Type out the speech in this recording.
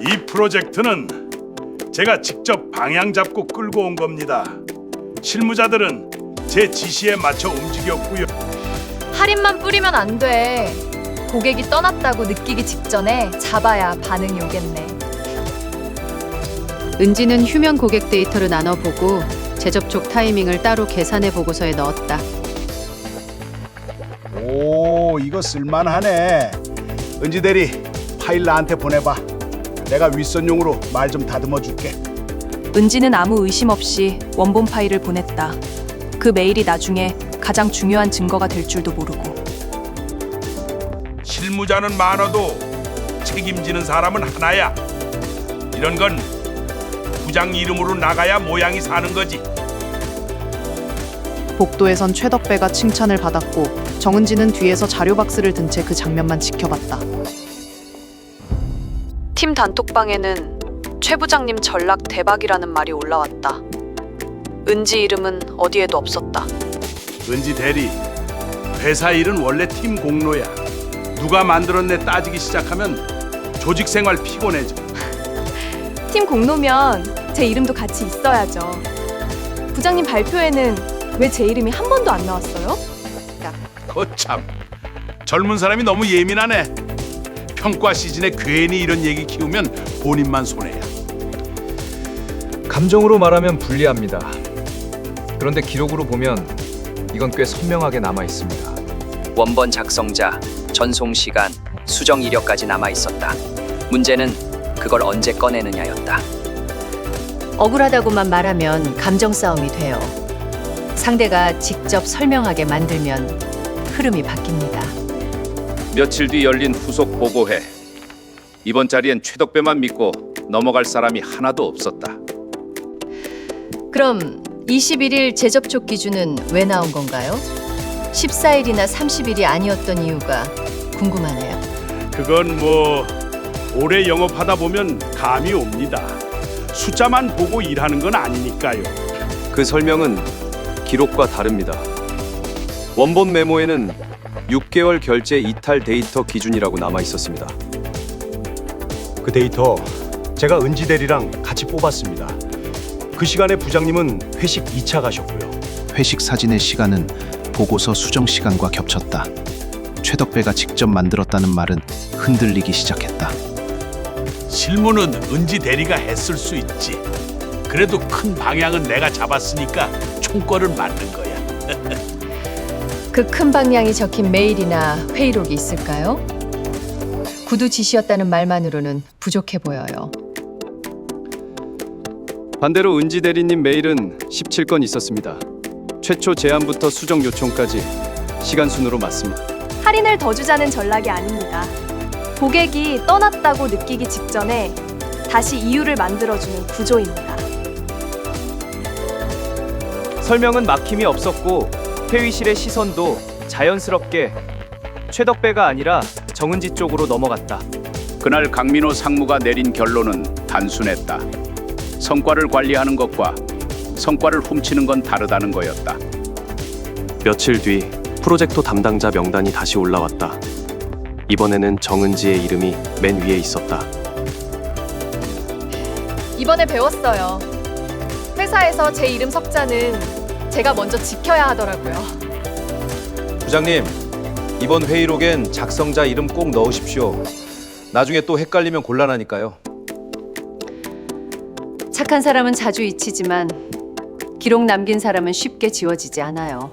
이 프로젝트는 제가 직접 방향 잡고 끌고 온 겁니다. 실무자들은 제 지시에 맞춰 움직였고요. 할인만 뿌리면 안 돼. 고객이 떠났다고 느끼기 직전에 잡아야 반응이 오겠네. 은지는 휴면 고객 데이터를 나눠보고 재접촉 타이밍을 따로 계산해 보고서에 넣었다. 오, 이거 쓸만하네. 은지 대리, 파일 나한테 보내봐. 내가 윗선용으로 말 좀 다듬어 줄게. 은지는 아무 의심 없이 원본 파일을 보냈다. 그 메일이 나중에 가장 중요한 증거가 될 줄도 모르고. 실무자는 많아도 책임지는 사람은 하나야. 이런 건 부장 이름으로 나가야 모양이 사는 거지. 복도에선 최덕배가 칭찬을 받았고 정은지는 뒤에서 자료 박스를 든 채 그 장면만 지켜봤다. 팀 단톡방에는 최 부장님 전락 대박이라는 말이 올라왔다. 은지 이름은 어디에도 없었다. 은지 대리, 회사 일은 원래 팀 공로야. 누가 만들었네 따지기 시작하면 조직 생활 피곤해져. 팀 공로면 제 이름도 같이 있어야죠. 부장님 발표에는 왜 제 이름이 한 번도 안 나왔어요? 거참, 젊은 사람이 너무 예민하네. 평가 시즌에 괜히 이런 얘기 키우면 본인만 손해야. 감정으로 말하면 불리합니다. 그런데 기록으로 보면 이건 꽤 선명하게 남아 있습니다. 원본 작성자, 전송 시간, 수정 이력까지 남아 있었다. 문제는 그걸 언제 꺼내느냐였다. 억울하다고만 말하면 감정 싸움이 돼요. 상대가 직접 설명하게 만들면 흐름이 바뀝니다. 며칠 뒤 열린 후속 보고회. 이번 자리엔 최덕배만 믿고 넘어갈 사람이 하나도 없었다. 그럼 21일 재접촉 기준은 왜 나온 건가요? 14일이나 30일이 아니었던 이유가 궁금하네요. 그건 뭐 오래 영업하다 보면 감이 옵니다. 숫자만 보고 일하는 건 아니니까요. 그 설명은 기록과 다릅니다. 원본 메모에는 6개월 결제 이탈 데이터 기준이라고 남아 있었습니다. 그 데이터 제가 은지 대리랑 같이 뽑았습니다. 그 시간에 부장님은 회식 2차 가셨고요. 회식 사진의 시간은 보고서 수정 시간과 겹쳤다. 최덕배가 직접 만들었다는 말은 흔들리기 시작했다. 실무는 은지 대리가 했을 수 있지. 그래도 큰 방향은 내가 잡았으니까 총괄을 맡는 거야. 그 큰 방향이 적힌 메일이나 회의록이 있을까요? 구두 지시였다는 말만으로는 부족해 보여요. 반대로 은지 대리님 메일은 17건 있었습니다. 최초 제안부터 수정 요청까지 시간 순으로 맞습니다. 할인을 더 주자는 전략이 아닙니다. 고객이 떠났다고 느끼기 직전에 다시 이유를 만들어주는 구조입니다. 설명은 막힘이 없었고 회의실의 시선도 자연스럽게 최덕배가 아니라 정은지 쪽으로 넘어갔다. 그날 강민호 상무가 내린 결론은 단순했다. 성과를 관리하는 것과 성과를 훔치는 건 다르다는 거였다. 며칠 뒤 프로젝트 담당자 명단이 다시 올라왔다. 이번에는 정은지의 이름이 맨 위에 있었다. 이번에 배웠어요. 회사에서 제 이름 석자는 제가 먼저 지켜야 하더라고요. 부장님, 이번 회의록엔 작성자 이름 꼭 넣으십시오. 나중에 또 헷갈리면 곤란하니까요. 착한 사람은 자주 잊히지만 기록 남긴 사람은 쉽게 지워지지 않아요.